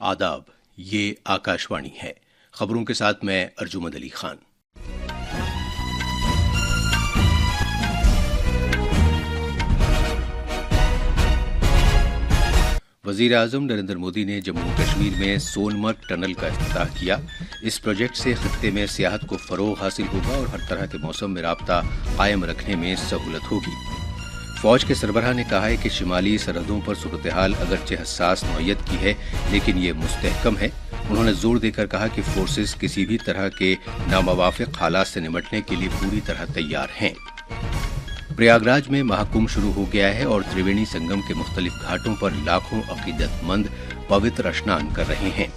आदाब, ये आकाशवाणी है। खबरों के साथ मैं अर्जुमंद अली खान। वजीर आजम नरेंद्र मोदी ने जम्मू कश्मीर में सोनमर्ग टनल का इफ्तिताह किया। इस प्रोजेक्ट से खित्ते में सियाहत को फरोग हासिल होगा और हर तरह के मौसम में राब्ता कायम रखने में सहूलत होगी। फौज के सरबराह ने कहा है कि शिमाली सरहदों पर सूरत हाल अगरचे हसास नौयत की है, लेकिन ये मुस्तहकम है। उन्होंने जोर देकर कहा कि फोर्सेस किसी भी तरह के नामुवाफिक हालात से निपटने के लिए पूरी तरह तैयार हैं। प्रयागराज में महाकुंभ शुरू हो गया है और त्रिवेणी संगम के मुख्तलिफ घाटों पर लाखों अकीदतमंद पवित्र स्नान कर रहे हैं।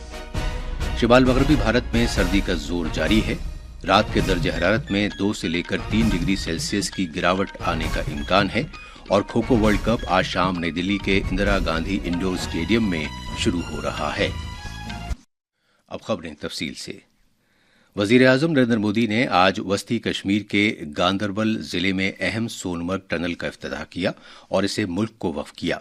शिमाल मगरबी भारत में सर्दी का जोर जारी है। रात के दर्जे हरारत में 2 से लेकर 3 डिग्री सेल्सियस की गिरावट आने का इम्कान है और खो खो वर्ल्ड कप आज शाम नई दिल्ली के इंदिरा गांधी इंडोर स्टेडियम में शुरू हो रहा है। अब खबरें तफसील से। वजीर आजम नरेंद्र मोदी ने आज वस्ती कश्मीर के गांदरबल जिले में अहम सोनमर्ग टनल का इफ्तिताह किया और इसे मुल्क को वक्फ किया।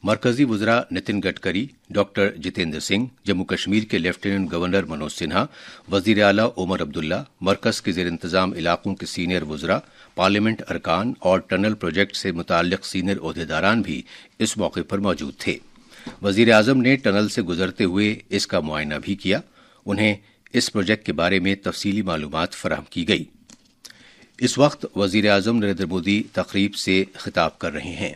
मरकजी वज़रा नितिन गडकरी, डॉक्टर जितेंद्र सिंह, जम्मू कश्मीर के लेफ्टिनेंट गवर्नर मनोज सिन्हा, वजीर आला उमर अब्दुल्ला, मरकज के ज़ेर इंतजाम इलाकों के सीनियर वज़रा, पार्लियामेंट अरकान और टनल प्रोजेक्ट से मुताल्लिक सीनियर ओहदेदारान भी इस मौके पर मौजूद थे। वजीर आजम ने टनल से गुजरते हुए इसका मुआयना भी किया। उन्हें इस प्रोजेक्ट के बारे में तफसीली मालूमात फराहम की गई। इस वक्त वजीर आजम नरेंद्र मोदी तकरीब से खिताब कर रहे हैं।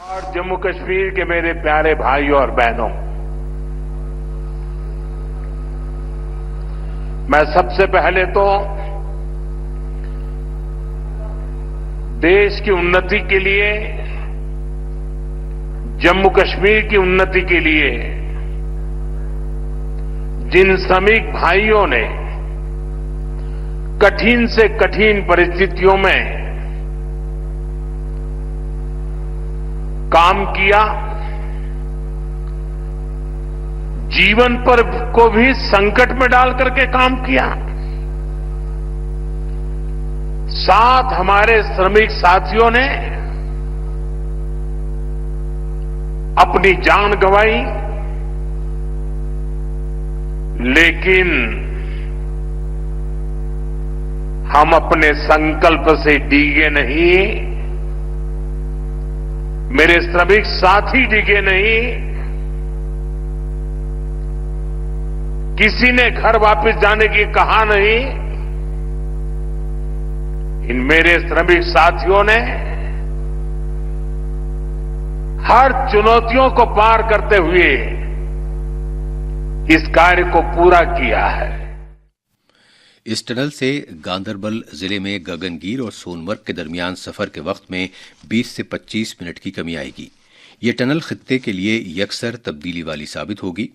और जम्मू कश्मीर के मेरे प्यारे भाइयों और बहनों, मैं सबसे पहले तो देश की उन्नति के लिए, जम्मू कश्मीर की उन्नति के लिए जिन श्रमिक भाइयों ने कठिन से कठिन परिस्थितियों में काम किया, जीवन पर को भी संकट में डाल करके काम किया, साथ हमारे श्रमिक साथियों ने अपनी जान गंवाई, लेकिन हम अपने संकल्प से डिगे नहीं, मेरे श्रमिक साथी डिगे नहीं। किसी ने घर वापस जाने की कहा नहीं। इन मेरे श्रमिक साथियों ने हर चुनौतियों को पार करते हुए इस कार्य को पूरा किया है। इस टनल से गांदरबल जिले में गगनगीर और सोनमर्ग के दरमियान सफर के वक्त में 20 से 25 मिनट की कमी आएगी। ये टनल खित्ते के लिए यकसर तब्दीली वाली साबित होगी।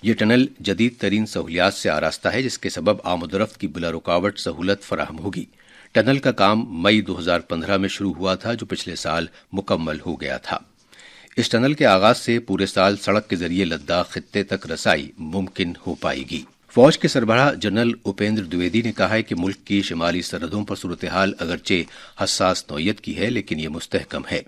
ये टनल जदीद तरीन सहूलियात से आरास्ता है, जिसके सबब आमदोरफ्त की बिला रुकावट सहूलत फराहम होगी। टनल का काम मई 2015 में शुरू हुआ था, जो पिछले साल मुकम्मल हो गया था। इस टनल के आगाज से पूरे साल सड़क के जरिए लद्दाख खित्ते तक रसाई मुमकिन हो पाएगी। फौज के सरबराह जनरल उपेंद्र द्विवेदी ने कहा है कि मुल्क की शिमाली सरहदों पर सूरत हाल अगरचे हसास नौयत की है, लेकिन ये मुस्तहकम है।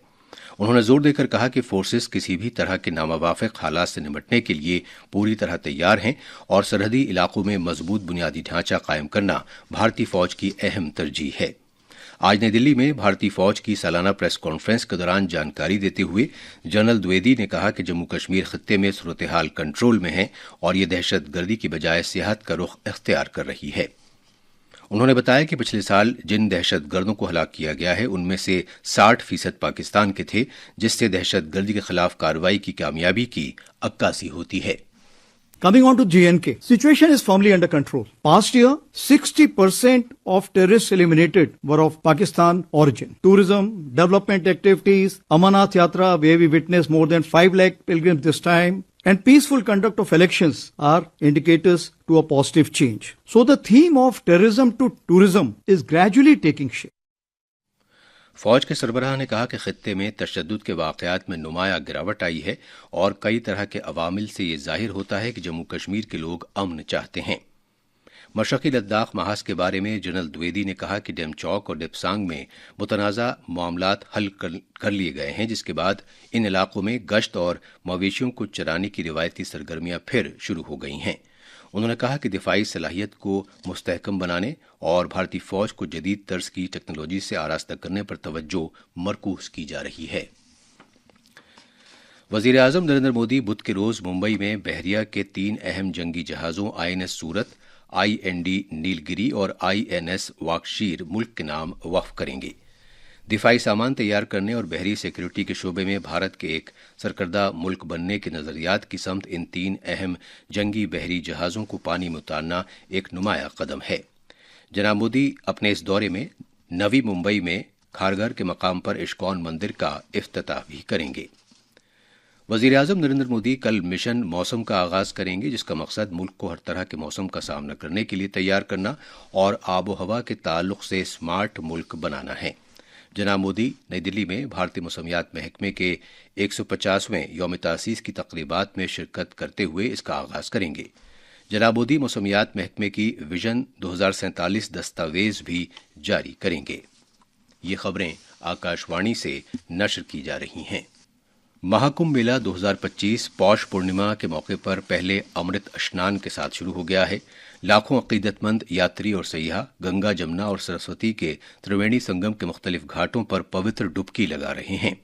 उन्होंने जोर देकर कहा कि फोर्सेस किसी भी तरह के नामुवाफिक हालात से निपटने के लिए पूरी तरह तैयार हैं और सरहदी इलाकों में मजबूत बुनियादी ढांचा कायम करना भारतीय फौज की अहम तरजीह है। आज नई दिल्ली में भारतीय फौज की सालाना प्रेस कॉन्फ्रेंस के दौरान जानकारी देते हुए जनरल द्विवेदी ने कहा कि जम्मू कश्मीर खित्ते में सूरत हाल कंट्रोल में है और ये दहशत गर्दी की बजाय सियाहत का रुख इख्तियार कर रही है। उन्होंने बताया कि पिछले साल जिन दहशत गर्दों को हलाक किया गया है, उनमें से 60% पाकिस्तान के थे, जिससे दहशत गर्दी के खिलाफ कार्रवाई की कामयाबी की अक्कासी होती है। Coming on to JNK, situation is firmly under control. Past year, 60% of terrorists eliminated were of Pakistan origin. Tourism, development activities, Amarnath Yatra, where we witnessed more than 5 lakh pilgrims this time, and peaceful conduct of elections are indicators to a positive change. So the theme of terrorism to tourism is gradually taking shape. फौज के सरबराह ने कहा कि खित्ते में तशद्दुद के वाक़यात में नुमाया गिरावट आई है और कई तरह के अवामिल से ये जाहिर होता है कि जम्मू कश्मीर के लोग अमन चाहते हैं। मशरक़ी लद्दाख महाज के बारे में जनरल द्विवेदी ने कहा कि डेमचौक और डेप्सांग में मुतनाज़ा मामलात हल कर लिए गए हैं, जिसके बाद इन इलाकों में गश्त और मवेशियों को चराने की रिवायती सरगर्मियां फिर शुरू हो गई हैं। उन्होंने कहा कि दिफाई सलाहियत को मुस्तहकम बनाने और भारतीय फौज को जदीद तर्ज की टेक्नोलॉजी से आरास्ता करने पर तवज्जो मरकूज की जा रही है। वजीर आजम नरेंद्र मोदी बुध के रोज मुंबई में बहरिया के 3 अहम जंगी जहाजों INS सूरत, IND नीलगिरी और INS वाकशीर मुल्क के नाम वक्फ करेंगे। दिफाई सामान तैयार करने और बहरी सिक्योरिटी के शोबे में भारत के एक सरकर्दा मुल्क बनने के नजरियात की समत इन 3 अहम जंगी बहरी जहाजों को पानी में उतारना एक नुमाया कदम है। जनाब मोदी अपने इस दौरे में नवी मुंबई में खारघर के मकाम पर इस्कॉन मंदिर का इफ्तिताह भी करेंगे। वजीर आजम नरेंद्र मोदी कल मिशन मौसम का आगाज करेंगे, जिसका मकसद मुल्क को हर तरह के मौसम का सामना करने के लिए तैयार करना और आबो हवा के ताल्लुक से स्मार्ट मुल्क बनाना है। जनाब मोदी नई दिल्ली में भारतीय मौसमियात महकमे के 150वें यौम तासीस की तकरीबात में शिरकत करते हुए इसका आगाज करेंगे। जनाब मोदी मौसमियात महकमे की विजन 2047 दस्तावेज भी जारी करेंगे। ये खबरें आकाशवाणी से नशर की जा रही हैं। महाकुंभ मेला 2025 पौष पूर्णिमा के मौके पर पहले अमृत स्नान के साथ शुरू हो गया है। लाखों अकीदतमंद यात्री और सयाह गंगा, जमुना और सरस्वती के त्रिवेणी संगम के मुख्तलिफ घाटों पर पवित्र डुबकी लगा रहे हैं।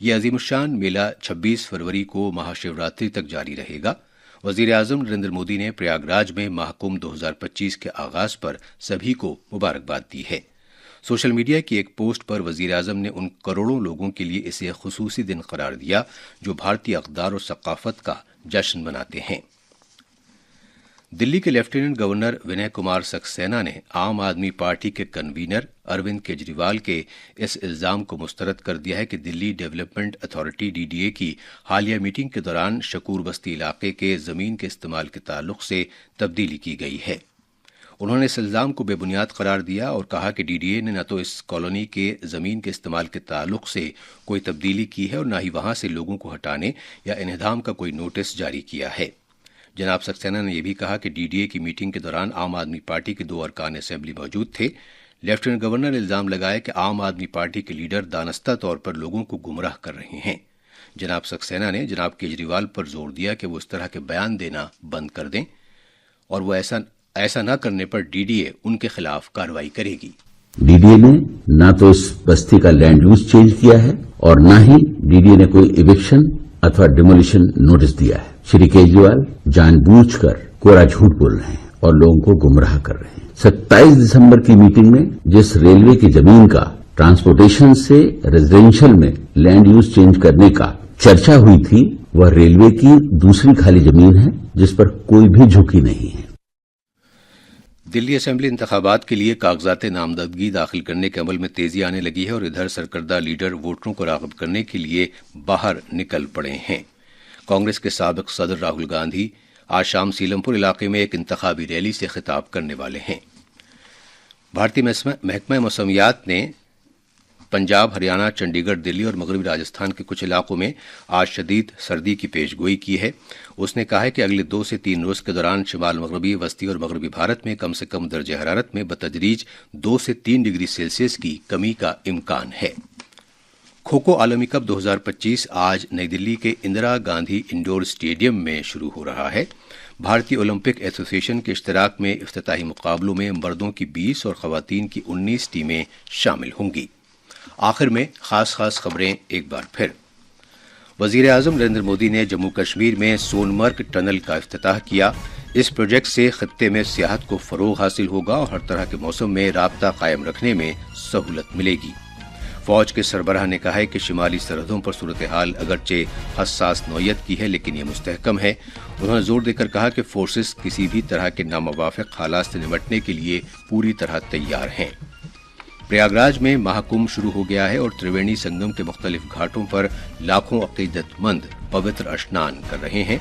यह अजीमुशान मेला 26 फरवरी को महाशिवरात्रि तक जारी रहेगा। वजीर आजम नरेंद्र मोदी ने प्रयागराज में महाकुंभ 2025 के आगाज पर सभी को मुबारकबाद दी है। सोशल मीडिया की एक पोस्ट पर वजीर आजम ने उन करोड़ों लोगों के लिए इसे खुसूसी दिन करार दिया जो भारतीय अक़दार और सकाफत का जश्न मनाते हैं। दिल्ली के लेफ्टिनेंट गवर्नर विनय कुमार सक्सेना ने आम आदमी पार्टी के कन्वीनर अरविंद केजरीवाल के इस इल्जाम को मुस्तरद कर दिया है कि दिल्ली डेवलपमेंट अथॉरिटी DDA की हालिया मीटिंग के दौरान शकूर बस्ती इलाके के जमीन के इस्तेमाल के ताल्लुक से तब्दीली की गई है। उन्होंने इस इल्जाम को बेबुनियाद करार दिया और कहा कि DDA ने न तो इस कॉलोनी के जमीन के इस्तेमाल के ताल्लुक से कोई तब्दीली की है और न ही वहां से लोगों को हटाने या इन्हदाम का कोई नोटिस जारी किया है। जनाब सक्सेना ने यह भी कहा कि DDA की मीटिंग के दौरान आम आदमी पार्टी के 2 अरकान असेंबली मौजूद थे। लेफ्टिनेंट गवर्नर ने इल्जाम लगाया कि आम आदमी पार्टी के लीडर दानस्ता तौर पर लोगों को गुमराह कर रहे हैं। जनाब सक्सेना ने जनाब केजरीवाल पर जोर दिया कि वो इस तरह के बयान देना बंद कर दें और वो ऐसा न करने पर DDA उनके खिलाफ कार्रवाई करेगी। DDA ने न तो इस बस्ती का लैंड यूज चेंज किया है और न ही DDA ने कोई इविक्शन अथवा डिमोलिशन नोटिस दिया है। श्री केजरीवाल जानबूझकर कोरा झूठ बोल रहे हैं और लोगों को गुमराह कर रहे हैं। 27 दिसंबर की मीटिंग में जिस रेलवे की जमीन का ट्रांसपोर्टेशन से रेजिडेंशियल में लैंड यूज चेंज करने का चर्चा हुई थी, वह रेलवे की दूसरी खाली जमीन है जिस पर कोई भी झुकी नहीं है। दिल्ली असेंबली इंतखाबात के लिए कागजात नामजदगी दाखिल करने के अमल में तेजी आने लगी है और इधर सरकर्दा लीडर वोटरों को राग़िब करने के लिए बाहर निकल पड़े हैं। कांग्रेस के साबिक सदर राहुल गांधी आज शाम सीलमपुर इलाके में एक इंतखाबी रैली से खिताब करने वाले हैं। भारतीय महकमा मौसमियात ने पंजाब, हरियाणा, चंडीगढ़, दिल्ली और मगरबी राजस्थान के कुछ इलाकों में आज शदीद सर्दी की पेशगोई की है। उसने कहा है कि अगले 2 से 3 रोज के दौरान शिमाल मगरबी, वस्ती और मगरबी भारत में कम से कम दर्जे हरारत में बतदरीज 2 से 3 डिग्री सेल्सियस की कमी का इम्कान है। खो खो आलमी कप 2025 आज नई दिल्ली के इंदिरा गांधी इंडोर स्टेडियम में शुरू हो रहा है। भारतीय ओलंपिक एसोसिएशन के इश्तराक में इफ्तिताही मुकाबलों में मर्दों की 20 और खवातीन की 19 टीमें शामिल होंगी। आखिर में खास खबरें एक बार फिर। वजीर आजम नरेंद्र मोदी ने जम्मू कश्मीर में सोनमर्ग टनल का इफ्तिताह किया। इस प्रोजेक्ट से खत्ते में सियाहत को फरोग हासिल होगा और हर तरह के मौसम में राब्ता कायम रखने में सहूलत मिलेगी। फौज के सरबराह ने कहा है कि शिमाली सरहदों पर सूरत हाल अगरचे हसास नौयत की है लेकिन यह मुस्तहकम है। उन्होंने जोर देकर कहा कि फोर्सेस किसी भी तरह के नामुवाफिक हालात से निपटने के लिए पूरी तरह तैयार हैं। प्रयागराज में महाकुंभ शुरू हो गया है और त्रिवेणी संगम के मुख्तलिफ घाटों पर लाखों अकीदतमंद पवित्र स्नान कर रहे हैं।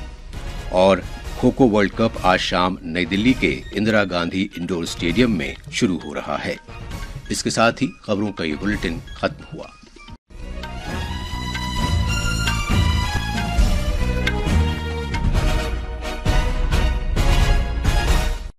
और खो खो वर्ल्ड कप आज शाम नई दिल्ली के इंदिरा गांधी इंडोर स्टेडियम में शुरू हो रहा है। इसके साथ ही खबरों का ये बुलेटिन खत्म हुआ।